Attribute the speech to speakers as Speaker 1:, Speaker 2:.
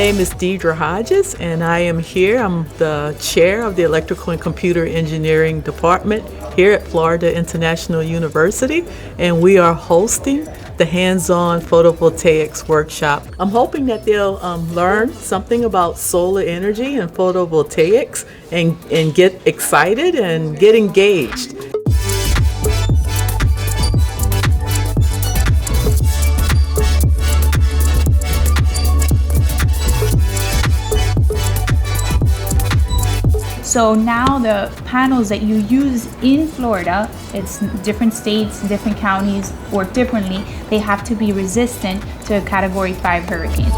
Speaker 1: name is Deidre Hodges, and I am here. I'm the chair of the Electrical and Computer Engineering Department here at Florida International University, and we are hosting the hands-on photovoltaics workshop. I'm hoping that they'll learn something about solar energy and photovoltaics and get excited and get engaged.
Speaker 2: So now the panels that you use in Florida, it's different states, different counties work differently. They have to be resistant to a Category 5 hurricane.